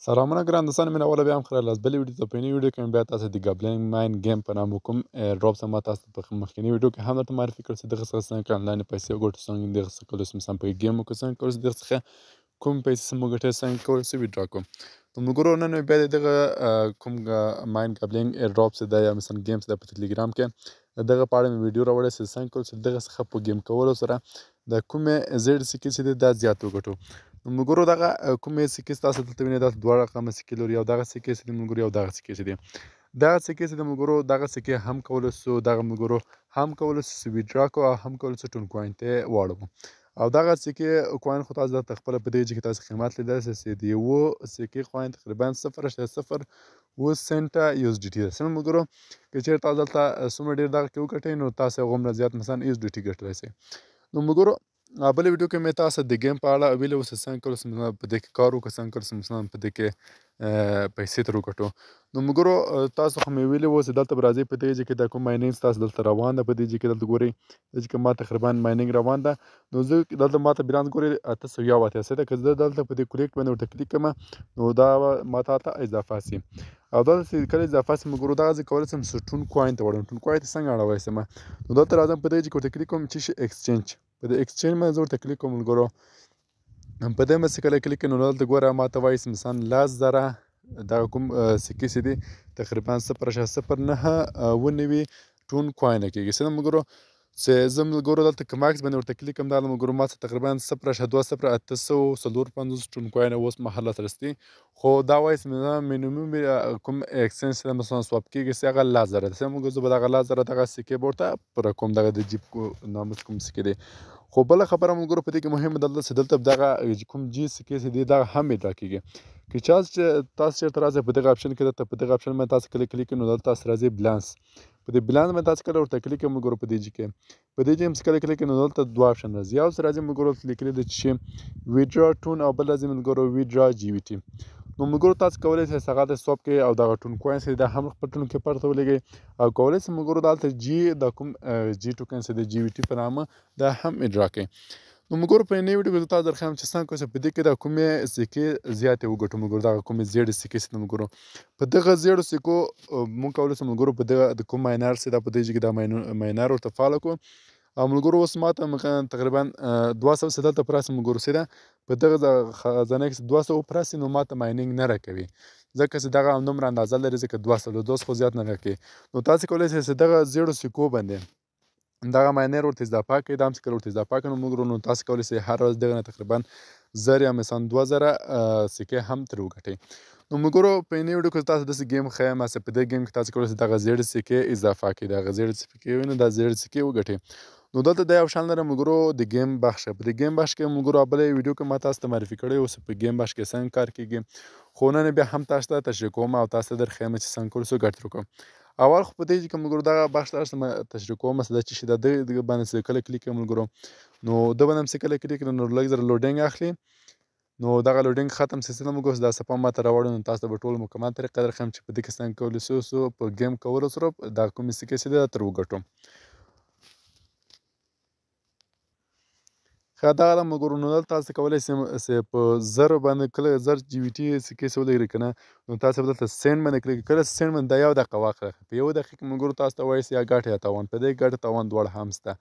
سلامونه ګران دوستان من اوله بیا هم ښه راغلاست بلې ویډیو ته په یوې ویډیو کې مې بیا تاسو د ګبلینګ ماین ګیم په نامه کوم ډراپس ما تاسو ته په مخکینۍ ویډیو کې هم درته معرفي کړ چې دغه څخه څنګه آنلاین پیسې وګټو څنګه دغه څخه کولای سو مثلا په ګیم وکړو څنګه کولای سو دغه څخه کوم پیسې سم وګټو څنګه کولای سو ویډرا کړو نو ملګرو نن مې بیا د دغه کوم ماین ګبلینګ ډراپس دی یا مثلا ګیمز دی په ټلیګرام کې دغه په اړه مې ویډیو راوړې چې څنګه کولای سو دغه څخه په ګیم کولو سره د کومې زیړ سکې چې دی دا زیات وګټو نو ملګرو دغه کومې سکې تاسو دلته وینئ دا دوه رقمه سکې لري یو دغه سکې چې دی ملګرو یو دغه سکې چې دی دغه سکې چې دی ملګرو دغه سکې هم کولی سو دغه ملګرو هم کولی سو چې ویډرا کړو او هم کولی سو ټون کوین ته واړوو او دغه سکې کوین خو تاسو دلته خپله په دې کې تاسو قیمت لیدلی سئ چې د یوه سکې کوین تقریبا 0.0 سنټه یو اس ډي ټي ده څنګه ملګرو که چېرې تاسو دلته څومره ډېر دغه کې وګټئ نو تاسو هغومره زیات مثلا یو اس ډي ټي ګټلی سئ نو ملګرو بلې ویډیو کې مې تاسو د ګیم په اړه ویلي وو چې څنګه کولی سو په دې کې کار وکړو څنګه کولی سو مثلا په دې کې پیسې ترې وګټو نو ملګرو تاسو خو مې ویلي وو چې دلته به راځئ په دې کې دا کوم ماینینګ ستاسو دلته روان ده په دې کې دلته ګورئ دې کې ما تقریبا ماینینګ روان ده نو زه دلته ما ته بیلانس ګورئ 881 ده که زه دلته په دې کلیک باندې ورته کلیک کړم نو دا ما ته اضافه سي او دلته چې کله اضافه سي ملګرو دغه زه کولی سم ټون کوین ته واړوم ټون کوین ته څنګه اړولی سم نو دلته راځم په دې کې ورته کلیک کوم چې شي ایکسچینج په دې ایکسچینج باندې زه ورته کلیک کوم ملګرو په دې باندې چې کله کلیک نو دلته ګوره ما ته وایي مثلا 10,000 دغه کوم سکې چې دي تقریبا 0.099 ټون کوینه کېږي څه ملګرو چې زه ملګرو دلته که ماکس باندې ورته کلیک کوم دا ملګرو ما څخه تقریبا 0.2854 ټون کوینه اوس مهال راستی خو دا وایي چې مینیمم کوم ایکسچینج چې مثلا سواپ کېږي چې هغه 10,000 ده څه ملګرو زه به دغه 10,000 دغه سکې به ورته پر کوم دغه د جیب نامه کوم سکې دی خو بله خبره ملګرو په دې کې مهمه دلته چې دلته دغه کوم جي سکې چې دی دغه هم ویډرا کېږي که تاسو چېرته راځئ په دغه اپشن کې دلته په دغه اپشن باندې تاسو کله کلیک نو دلته تاسو راځئ بلانس په دې بلانس باندې تاسو کله ورته کلیک کوئ ملګرو په دې کې په دې چې کله کلیک نو دلته دوه اپشن راځي یو څه راځي ملګرو لیکلي ده چې ویډرا ټون او بل راځي ملګرو ویډرا جي وي ټي نو ملګرو تاسو کولی شئ هغه د سواپ کې او دغه ټون کوین چې دا هم خپل ټون کې پرته ولګئ او کولی شئ ملګرو دلته جي د کوم جي ټوکن چې د جي وي ټي په نامه دا هم ویډرا کړئ نو ملګرو په نوې ویډیو کې زه تاسو درښیم چې څنګه کولی شئ په دې کې د کومې سکې زیاتې وګټو ملګرو دغه کومې زیړې سکې چې ملګرو په دغه زیړو سکو موږ کولی شو ملګرو په دغه د کوم ماینر چې دا په دې کې دا ماینر ورته فالو کړو او ملګرو اوس ماته تقریبا 200 چې دلته پراسې ملګرو چې ده په دغه خزانه کې 200 پراسې نو ماته ماینینګ نه راکوي ځکه چې دغه همدومره اندازه لري ځکه 200 خو زیات نه راکوي نو تاسو کولی شئ چې دغه زیړو سکو باندې دغه ماینر ورته اضافه کړئ دا هم چې کله ورته اضافه کړئ نو ملګرو نو تاسو کولی شئ هر ورځ دغه نه تقریبا 1000 یا مثلا 2000 سکې هم ترې وګټئ نو ملګرو په یوې ویډیو کې تاسو داسې ګیم ښیم چې په دې ګیم کې تاسو کولی شئ دغه زیړې سکې اضافه کړئ دغه زیړې سکې وي نو دا زیړې سکې وګټئ نو دلته دا یو شان لرم ملګرو د ګیم بخش په دې ګیم بخش کې ملګرو بلې ویډیو کې ما تاسو ته معرفي کړی اوس په ګیم بخش کې څنګه کار کېږي خو نن بیا هم تاسو ته تشریح کوم او تاسو ته درښیم چې څنګه کولی شو ګټه وکړو اول خو په دې کې ملګرو دغه بخش تاسو ته تشریح کوم دا چې د دې باندې چې کله کلیک کوم ملګرو نو د باندې چې کله کلیک نو لږ زر لوډینګ اخلي نو دغه لوډینګ ختم سیستم موږ دا صفه ماته راوړو نو تاسو به ټول مکمل طریقه درښیم چې په دې کې څنګه کولی شو په ګیم کولو سره دا کومې سکې چې دی ترې وګټو ښه دغه ده ملګرو نو دلته تاسو کولی شئ چې په زر باندې کله زر جي وي ټي سکې چې ولرئ که نه نو تاسو به دلته سینډ باندې کلیک کله سینډ باندې دا یو دقیقه واخله په یوه دقیقه کې ملګرو تاسو ته وایي چې یا ګټه یا تاوان په دې ګټه تاوان دواړه هم شته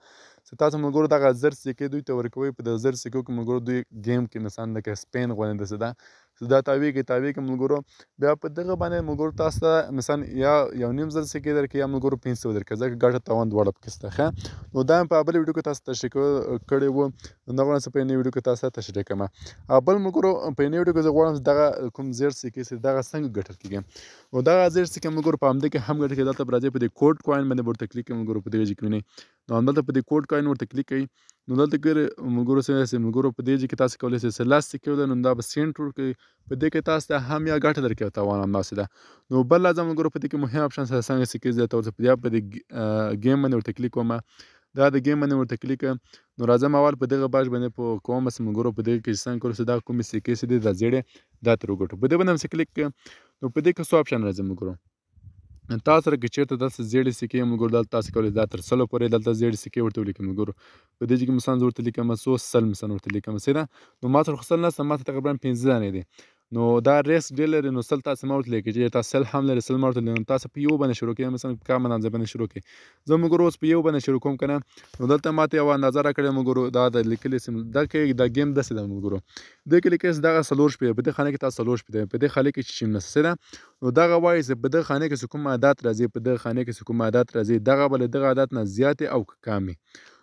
چې تاسو ملګرو دغه زر سکې دوی ته ورکوئ په دغه زر سکو کې ملګرو دوی ګیم کې مثلا لکه سپین غوندې داسې ده چې دا تاویږي ملګرو بیا په دغه باندې ملګرو تاسو ته مثلا یا یو نیم زر سکې درکړي یا ملګرو 500 درکړي ځکه ګټه تاوان دواړه پکې شته ښه نو دا مې په بلې ویډیو کې تاسو ته تشریح کړی وو نو غواړم چې په یوې ویډیو کې تاسو ته تشریح کړم او بل ملګرو په یوې ویډیو کې زه غواړم چې دغه کوم زیړ سکې چې دغه څنګه ګټل کېږي نو دغه زیړ سکې ملګرو په همدې کې هم ګټل کېږي دلته به راځئ په دې کوډ کوین باندې ورته کلیک کوئ ملګرو په دې کې وینئ نو همدلته په دې کوډ کوین ورته کلیک کوئ نو دلته کې ملګرو ملګرو په دې کې تاسو کولی شئ چې لاس سکې ولرئ نو دا به سینټ ورکوي په دې کې تاسو ته هم یا ګټه درکوي او تاوان همداسې ده نو بل راځه ملګرو په دې کې مهم اپشن څنګه سکې زیاتول په دې ګیم باندې ورته کلیک کوم دا د ګیم باندې ورته کلیک نو راځم اول په دغه باج باندې په کوم چې ملګرو په دې کې څنګه کولی شو دا کومې سکې چې دي دا زیړې دا ترې وګټو په دې باندې هم کلیک نو په دې کې څو اپشن راځي ملګرو تاسو سره که چېرته داسې زیړې سکې ملګرو دلته تاسو کولی دا تر 100 پورې دلته زیړې سکې ورته ولیکئ ملګرو په دې کې مثلا زه ورته لیکم 100 مثلا ورته لیکم څه ده نو ما سره خو 100 نشته ما ته تقریبا 15 دانې دي نو دا ریسک ډېر لري نو سل تاسو ما ورته لیکئ چې تاسو سل هم لري سل ما ورته نو تاسو په یو باندې شروع کړئ مثلا په کم اندازه باندې شروع کړئ زه مګر اوس په یو باندې شروع کوم که نه نو دلته ماته یوه اندازه راکړې مګرو دا د لیکلي سیم دا کې دا ګیم داسې ده مګرو دې کې لیکلی دغه څلور شپې په دې خانه کې تاسو څلور شپې په دې خانه کې چې نسه ده نو دغه وایي چې په دغه خانه کې چې کوم عادت راځي په دغه خانه کې چې کوم عادت راځي دغه به له دغه عادت نه زیاتې او که کم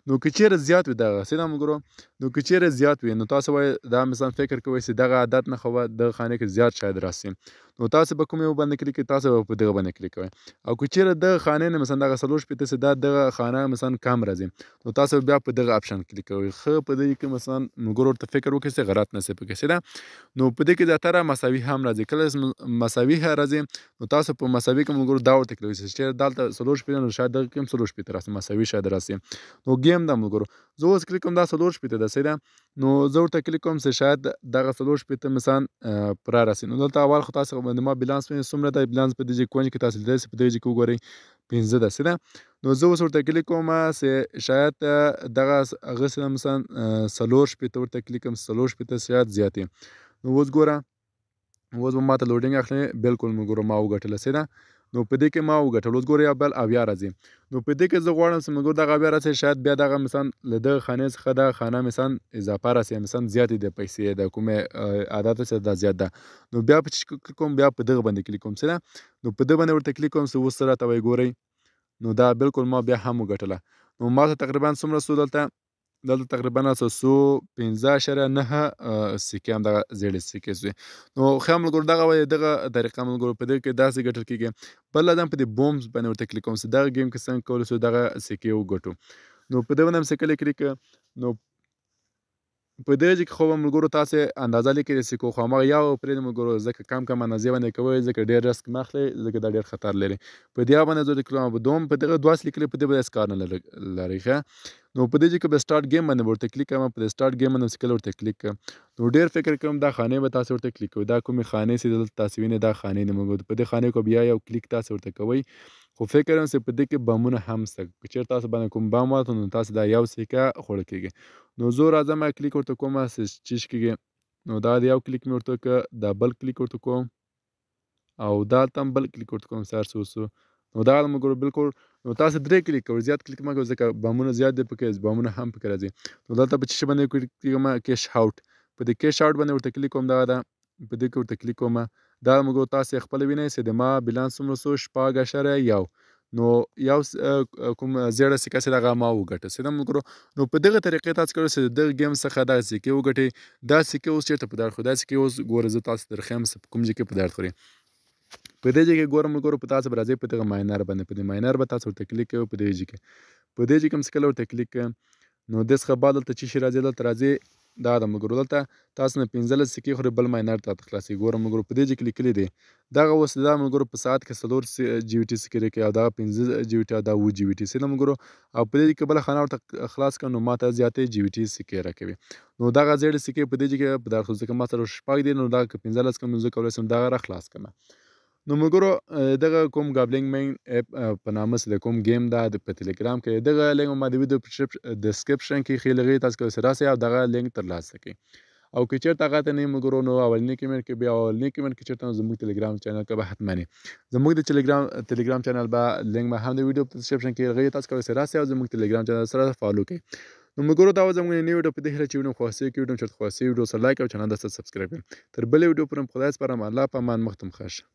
نو که چیرې زیات وي دغه څه ده مګرو نو که چیرې زیات وي نو تاسو وایي دا مثلا فکر کوئ چې دغه عادت نه خو به دغه خانه کې زیات شاید راسي نو تاسو به کوم یو باندې کلیک کوئ تاسو به په دغه باندې کلیک کوئ او که چیرې دغه خانې نه مثلا دغه څلور شپېته چې دا دغه خانه مثلا کم راځي نو تاسو بیا په دغه اپشن کلیک کوئ ښه په دې کې مثلا مګرو ورته فکر وکړئ چې غلط نه شي پکې څه ده نو په دې کې زیاتره مساوي هم راځي کله مساوي راځي نو تاسو په مساوي کې مګرو دا ورته کلیک کوئ چې دلته څلور شپېته نو شاید دغه کې هم څلور شپېته راسي مساوي شاید راسي نو ګیم ده مګرو زه اوس کلیک کوم دا څلور شپېته ده څه ده نو زه ورته کلیک کوم چې شاید دغه څلور شپېته مثلا پوره راسي نو دلته اول خو تاسو باندې ما بیلانس مې څومره دی بیلانس په دې ځای کونج کې تاسو لیدلی سئ په دغه ځای کې وګورئ 15 ده څه ده نو زه اوس ورته کلیک کوم چې شاید دغه هغسې ده مثلا څلور شپېته ورته کلیک کوم څلور شپېته شاید زیات نو اوس ګوره اوس به ماته لوډینګ اخلي بالکل مې ګوره ما وګټله څه ده نو په دې کې ما وګټل اوس ګوره یا بل اویا راځي نو په دې کې زه غواړم چې مګر دغه اویا راسي شاید بیا دغه مثلا له دغه خانې څخه دغه خانه مثلا اضافه راسي مثلا زیاتې د پیسې د کومې عادت چې دا زیات ده نو بیا په چې کلیک کوم بیا په دغه باندې کلیک کوم څه ده نو په دغه باندې ورته کلیک کوم چې اوس څه راته وایي ګورئ نو دا بالکل ما بیا هم وګټله نو ما ته تقریبا څومره سو دلته تقریبا 115.9 سکې هم دغه زیړې سکې سوې نو ښه ملګرو دغه وایي دغه طریقه ملګرو په دغه کې داسې ګټل کېږي بل ادم په دې بومز باندې ورته کلیک کوم چې دغه ګیم کې څنګه کولی شو دغه سکې وګټو نو په دغه باندې هم چې کله کلیک نو په دې ځای کې خو به ملګرو تاسې اندازه لیکئ د سکو خو هماغه یا پرېږدئ ملګرو ځکه کم اندازې باندې کوئ ځکه ډېر رسک مه اخلئ ځکه دا ډېر خطر لري په دې باندې زه لیکلم په دوم په دغه دوه لیکلي په دې به هېڅ کار نه لري ښه نو په دې ځای کې به سټارټ ګیم باندې ورته کلیک کوم په دې سټارټ ګیم باندې چې کله ورته کلیک کوم نو ډېر فکر کوم دا خانې به تاسو ورته کلیک کوئ دا کومې خانې چې دلته تاسو وینئ دا خانې دي ملګرو په دې خانې کو بیا یو کلیک تاسو ورته کوئ خو فکر کوم چې په دې کې بمونه هم شته که چېرې تاسو باندې کوم بم واته نو تاسو دا یو سکه خوړه کېږي نو زه راځم کلیک ورته کوم چې چیش کېږي نو دا د یو کلیک مې ورته وکړه دا بل کلیک ورته کوم او دلته هم بل کلیک ورته کوم چې هر څه وسو نو دا مګر بالکل نو تاسو درې کلیک کوئ زیات کلیک مه کوئ ځکه بمونه زیات دي پکې بمونه هم پکې راځي نو دلته په څه شي باندې کلیک کوم کیش آوټ په دې کیش آوټ باندې ورته کلیک کوم دغه ده په دې کې ورته کلیک کوم دا مګر تاسو خپل وینئ چې د ما بیلانس څومره سو 1.1 نو یو کوم زیړه سکه چې دغه ما وګټه څه ده ملګرو نو په دغه طریقې تاسو کولی چې دغه ګیم څخه دغه سکې وګټئ دا سکې اوس چېرته په درد خوري دا سکې اوس ګوره زه تاسو درښیم چې په کوم ځای کې په درد خوري په دې ځای کې ګورم ملګرو په تاسو به راځئ په دغه ماینر باندې په دې ماینر به تاسو ورته کلیک کوئ په دې ځای کې په دې ځای کې هم چې کله ورته کلیک کوئ نو دې څخه بعد دلته څه شي راځي دلته راځي دا د ملګرو دلته تاسو نه 15 سکې خوري بل ماینر ته خلاصي ګورم ملګرو په دې ځای کې لیکلي دی دغه اوس دا ملګرو په ساعت کې 4 جی وي ټي سکې راکوي او دغه 15 جی وي ټي او دا 7 جی وي ټي څه ده ملګرو او په دې کې بله خانه ورته خلاص کړم نو ماته زیاتې جی وي ټي سکې راکوي نو دغه زیړې سکې په دې ځای کې په درخو ځکه ما سره شپږ دي نو دغه که 15 کړم نو زه کولی شم دغه راخلاص کړم نو ملګرو دغه کوم ګابلینګ مین اپ په نامه چې د کوم ګیم ده په ټلیګرام کې دغه لینک ما د ویډیو په ډسکرپشن کې ښي لغې تاسو کولی شئ راسئ او دغه لینک ترلاسه کړئ او که چېرته هغه ته نه یې ملګرو نو اولني کمنټ کې بیا اولني کمنټ کې چېرته نو زموږ ټلیګرام چینل کې به حتما زموږ د ټلیګرام چینل به لینک به هم د ویډیو په ډسکرپشن کې لغې تاسو کولی شئ راسئ او زموږ ټلیګرام چینل سره فالو کړئ نو ملګرو دا زموږ نوی ویډیو په دې هیله چې ویډیو خوښ کړي ویډیو چېرته خوښ ویډیو سره لایک او چینل ته سبسکرایب کړئ تر بلې ویډیو پورې خدای سپارم الله په امان مختم ښه